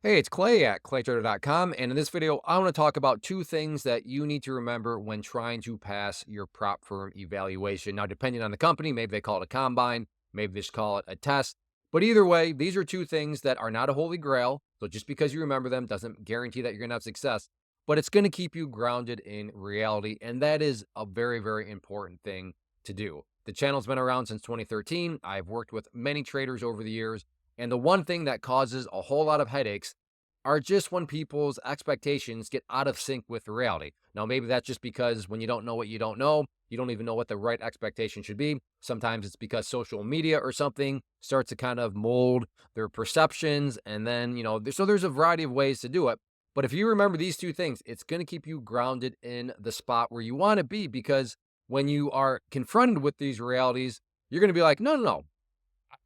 Hey, it's Clay at claytrader.com, and in this video, I want to talk about two things that you need to remember when trying to pass your prop firm evaluation. Now, depending on the company, maybe they call it a combine, maybe they just call it a test. But either way, these are two things that are not a holy grail. So just because you remember them doesn't guarantee that you're going to have success, but it's going to keep you grounded in reality. And that is a very, very important thing to do. The channel's been around since 2013. I've worked with many traders over the years. And the one thing that causes a whole lot of headaches are just when people's expectations get out of sync with reality. Now, maybe that's just because when you don't know what you don't know, you don't even know what the right expectation should be. Sometimes it's because social media or something starts to kind of mold their perceptions. And then, so there's a variety of ways to do it. But if you remember these two things, it's going to keep you grounded in the spot where you want to be, because when you are confronted with these realities, you're going to be like, no, no, no.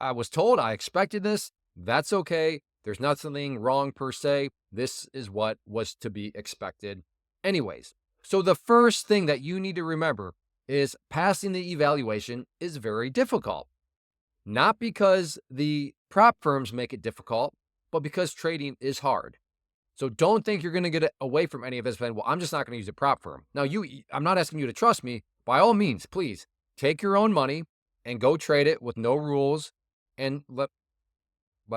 I was told, I expected this. That's okay. There's nothing wrong per se. This is what was to be expected anyways. So the first thing that you need to remember is passing the evaluation is very difficult. Not because the prop firms make it difficult, but because trading is hard. So don't think you're going to get away from any of this. Well, I'm just not going to use a prop firm. Now, I'm not asking you to trust me. By all means, please take your own money and go trade it with no rules, and let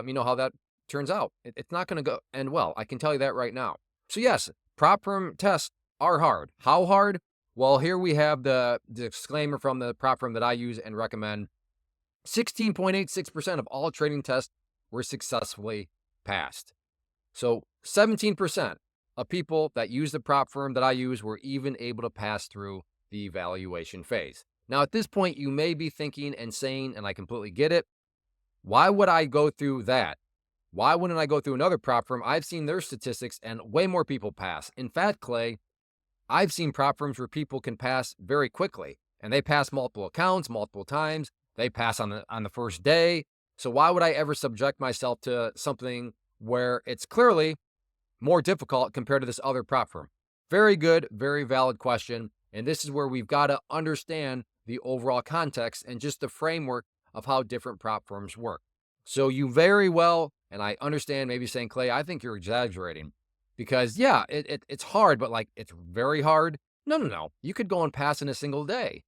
me know how that turns out. It's not going to go end well. I can tell you that right now. So yes, prop firm tests are hard. How hard? Well, here we have the disclaimer from the prop firm that I use and recommend. 16.86% of all trading tests were successfully passed. So 17% of people that use the prop firm that I use were even able to pass through the evaluation phase. Now, at this point, you may be thinking and saying, and I completely get it, why would I go through that? Why wouldn't I go through another prop firm? I've seen their statistics and way more people pass. In fact, Clay, I've seen prop firms where people can pass very quickly, and they pass multiple accounts multiple times. They pass on the first day. So why would I ever subject myself to something where it's clearly more difficult compared to this other prop firm? Very good, very valid question. And this is where we've got to understand the overall context and just the framework of how different prop firms work. So you very well, and I understand maybe saying, Clay, I think you're exaggerating, because yeah, it's hard, but like it's very hard. No, no, no. You could go and pass in a single day.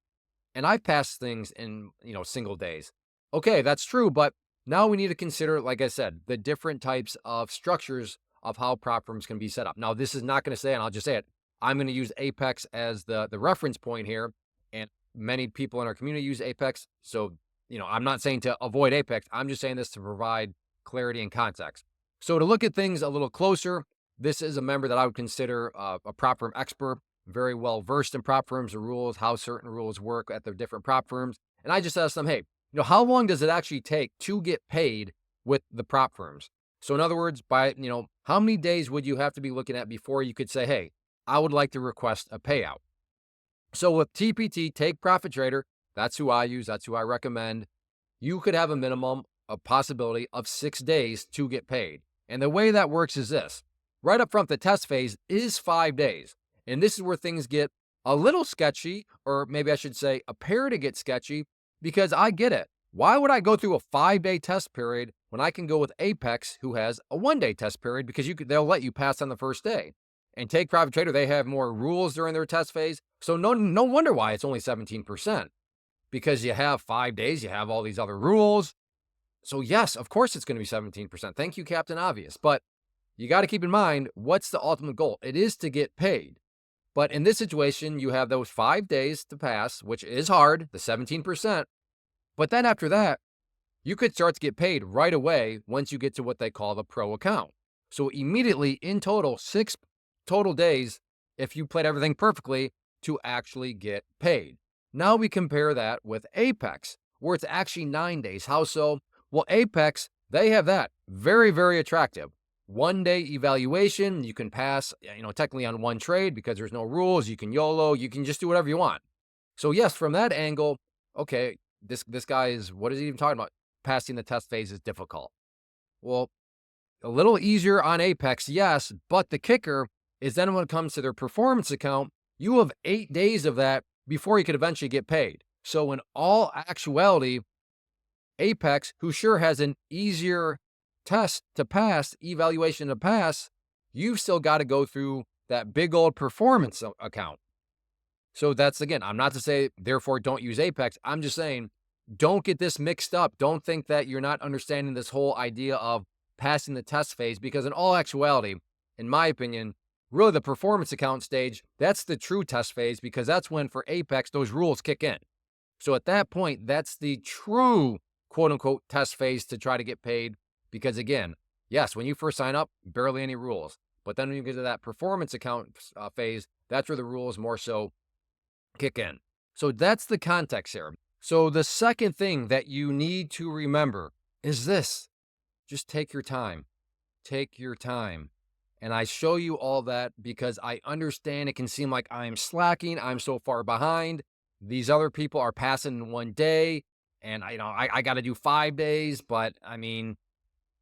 And I've passed things in, single days. Okay, that's true. But now we need to consider, like I said, the different types of structures of how prop firms can be set up. Now, this is not going to say, and I'll just say it, I'm going to use Apex as the reference point here. And many people in our community use Apex. So, I'm not saying to avoid Apex. I'm just saying this to provide clarity and context. So to look at things a little closer, this is a member that I would consider a prop firm expert, very well versed in prop firms, the rules, how certain rules work at the different prop firms. And I just asked them, hey, how long does it actually take to get paid with the prop firms? So in other words, how many days would you have to be looking at before you could say, hey, I would like to request a payout? So with TPT, Take Profit Trader, that's who I use, that's who I recommend. You could have a minimum, a possibility of 6 days to get paid. And the way that works is this. Right up front, the test phase is 5 days. And this is where things get a little sketchy, or maybe I should say appear to get sketchy, because I get it. Why would I go through a 5-day test period when I can go with Apex, who has a 1-day test period, because they'll let you pass on the first day? And Take Profit Trader, they have more rules during their test phase. So no wonder why it's only 17%, because you have 5 days, you have all these other rules. So yes, of course it's going to be 17%. Thank you, Captain Obvious. But you got to keep in mind, what's the ultimate goal? It is to get paid. But in this situation, you have those 5 days to pass, which is hard, the 17%. But then after that, you could start to get paid right away once you get to what they call the pro account. So immediately, in total, 6 total days, if you played everything perfectly, to actually get paid. Now we compare that with Apex, where it's actually 9 days. How so? Well, Apex, they have that. Very, very attractive. 1-day evaluation. You can pass, technically on one trade because there's no rules. You can YOLO. You can just do whatever you want. So yes, from that angle, okay, this guy is, what is he even talking about? Passing the test phase is difficult. Well, a little easier on Apex, yes, but the kicker is then when it comes to their performance account, you have 8 days of that before you could eventually get paid. So in all actuality, Apex, who sure has an easier test to pass, evaluation to pass, you've still got to go through that big old performance account. So that's, again, I'm not to say, therefore, don't use Apex. I'm just saying, don't get this mixed up. Don't think that you're not understanding this whole idea of passing the test phase, because in all actuality, in my opinion, really the performance account stage, that's the true test phase, because that's when for Apex, those rules kick in. So at that point, that's the true quote unquote test phase to try to get paid. Because again, yes, when you first sign up, barely any rules. But then when you get to that performance account phase, that's where the rules more so kick in. So that's the context here. So the second thing that you need to remember is this: just take your time. Take your time. And I show you all that because I understand it can seem like I'm slacking. I'm so far behind. These other people are passing in 1 day, and I got to do 5 days. But I mean,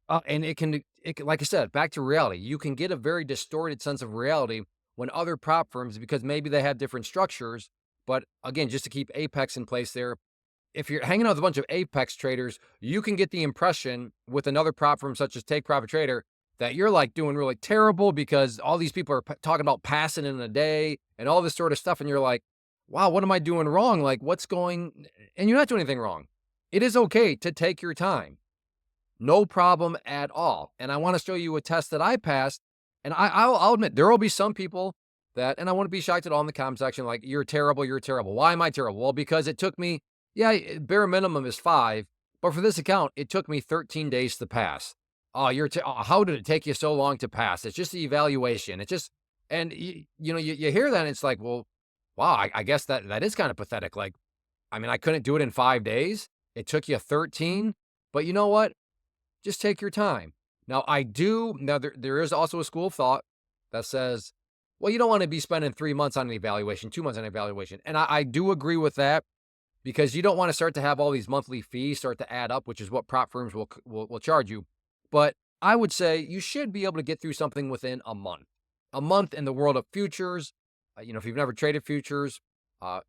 and like I said, back to reality. You can get a very distorted sense of reality when other prop firms, because maybe they have different structures. But again, just to keep Apex in place there, if you're hanging out with a bunch of Apex traders, you can get the impression with another prop firm such as Take Profit Trader that you're like doing really terrible because all these people are talking about passing in a day and all this sort of stuff. And you're like, wow, what am I doing wrong? Like, what's going, and you're not doing anything wrong. It is okay to take your time. No problem at all. And I want to show you a test that I passed. And I'll admit, there will be some people that, and I won't be shocked at all in the comment section, like, you're terrible, you're terrible. Why am I terrible? Well, because it took me, bare minimum is 5, but for this account, it took me 13 days to pass. Oh, how did it take you so long to pass? It's just the evaluation. It's just, and you hear that and it's like, well, wow, I guess that is kind of pathetic. Like, I mean, I couldn't do it in 5 days. It took you 13, but you know what? Just take your time. Now, there is also a school of thought that says, well, you don't want to be spending 3 months on an evaluation, 2 months on an evaluation. And I do agree with that, because you don't want to start to have all these monthly fees start to add up, which is what prop firms will charge you. But I would say you should be able to get through something within a month. A month in the world of futures, if you've never traded futures,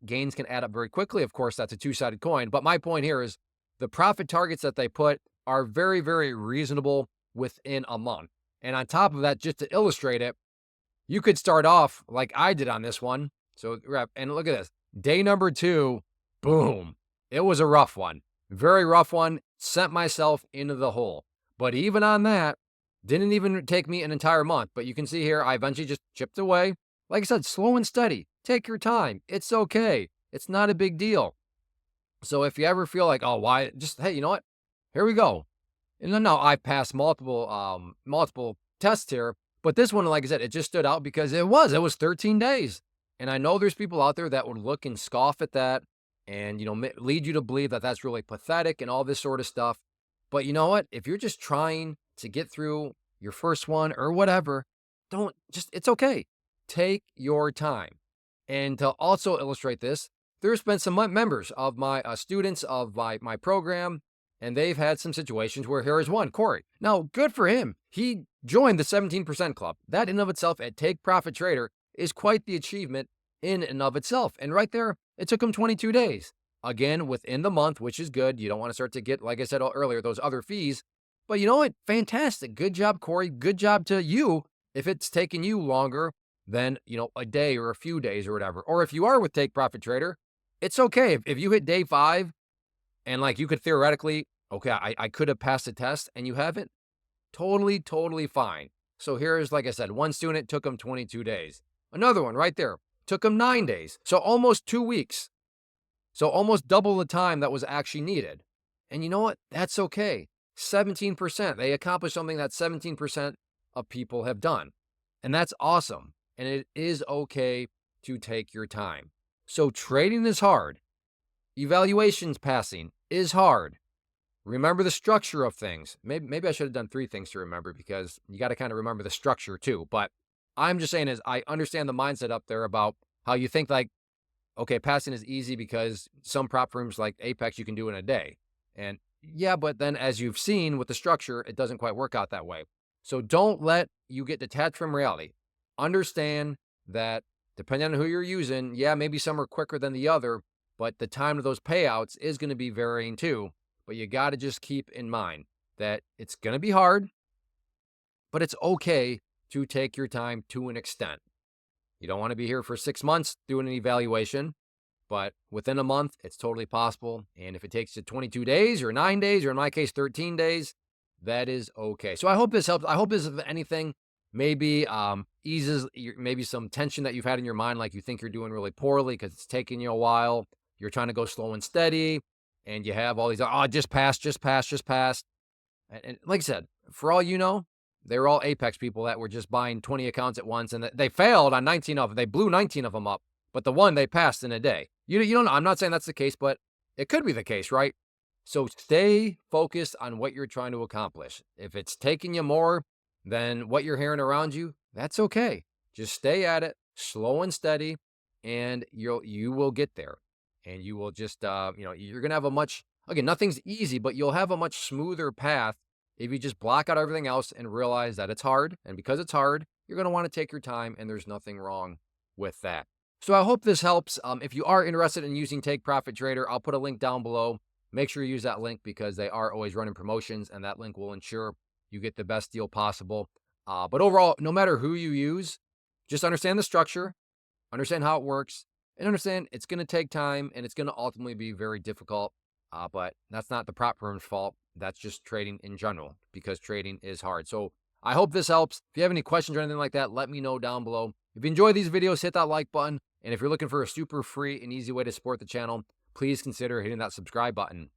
gains can add up very quickly. Of course, that's a two-sided coin. But my point here is the profit targets that they put are very, very reasonable within a month. And on top of that, just to illustrate it, you could start off like I did on this one. So, and look at this. Day number 2, boom. It was a rough one. Very rough one. Sent myself into the hole. But even on that, didn't even take me an entire month. But you can see here, I eventually just chipped away. Like I said, slow and steady. Take your time. It's okay. It's not a big deal. So if you ever feel like, oh, why? Just, hey, you know what? Here we go. And now I passed multiple tests here, but this one, like I said, it just stood out because it was 13 days. And I know there's people out there that would look and scoff at that and, lead you to believe that that's really pathetic and all this sort of stuff. But you know what? If you're just trying to get through your first one or whatever, it's okay. Take your time. And to also illustrate this, there's been some members of my students of my program, and they've had some situations where here is one, Corey. Now, good for him. He joined the 17% club. That in of itself at Take Profit Trader is quite the achievement in and of itself. And right there, it took him 22 days. Again, within the month, which is good. You don't want to start to get, like I said earlier, those other fees. But you know what? Fantastic. Good job, Corey. Good job to you if it's taken you longer than, a day or a few days or whatever. Or if you are with Take Profit Trader, it's okay. If you hit day 5 and like you could theoretically, okay, I could have passed the test and you haven't, totally, totally fine. So here's, like I said, one student took him 22 days. Another one right there took him 9 days. So almost 2 weeks. So almost double the time that was actually needed. And you know what? That's okay. 17%. They accomplished something that 17% of people have done. And that's awesome. And it is okay to take your time. So trading is hard. Evaluations passing is hard. Remember the structure of things. Maybe I should have done 3 things to remember, because you got to kind of remember the structure too. But I'm just saying is I understand the mindset up there about how you think like, okay, passing is easy because some prop firms like Apex you can do in a day. And yeah, but then as you've seen with the structure, it doesn't quite work out that way. So don't let you get detached from reality. Understand that depending on who you're using, maybe some are quicker than the other, but the time of those payouts is going to be varying too. But you got to just keep in mind, that it's going to be hard, but it's okay to take your time to an extent. You don't want to be here for 6 months doing an evaluation, but within a month, it's totally possible. And if it takes you 22 days or 9 days, or in my case, 13 days, that is okay. So I hope this helps. I hope this, if anything, maybe eases maybe some tension that you've had in your mind, like you think you're doing really poorly because it's taking you a while. You're trying to go slow and steady, and you have all these, oh, just pass, just pass, just pass. And like I said, for all you know, they were all Apex people that were just buying 20 accounts at once, and they failed on 19 of them. They blew 19 of them up, but the one they passed in a day. You don't know. I'm not saying that's the case, but it could be the case, right? So stay focused on what you're trying to accomplish. If it's taking you more than what you're hearing around you, that's okay. Just stay at it, slow and steady, and you will get there. And you will just you're gonna have a much, again, nothing's easy, but you'll have a much smoother path if you just block out everything else and realize that it's hard. And because it's hard, you're going to want to take your time, and there's nothing wrong with that. So I hope this helps. If you are interested in using Take Profit Trader, I'll put a link down below. Make sure you use that link because they are always running promotions, and that link will ensure you get the best deal possible. But overall, no matter who you use, just understand the structure, understand how it works, and understand it's going to take time and it's going to ultimately be very difficult. But that's not the prop firm's fault. That's just trading in general, because trading is hard. So I hope this helps. If you have any questions or anything like that, let me know down below. If you enjoy these videos, hit that like button. And if you're looking for a super free and easy way to support the channel, please consider hitting that subscribe button.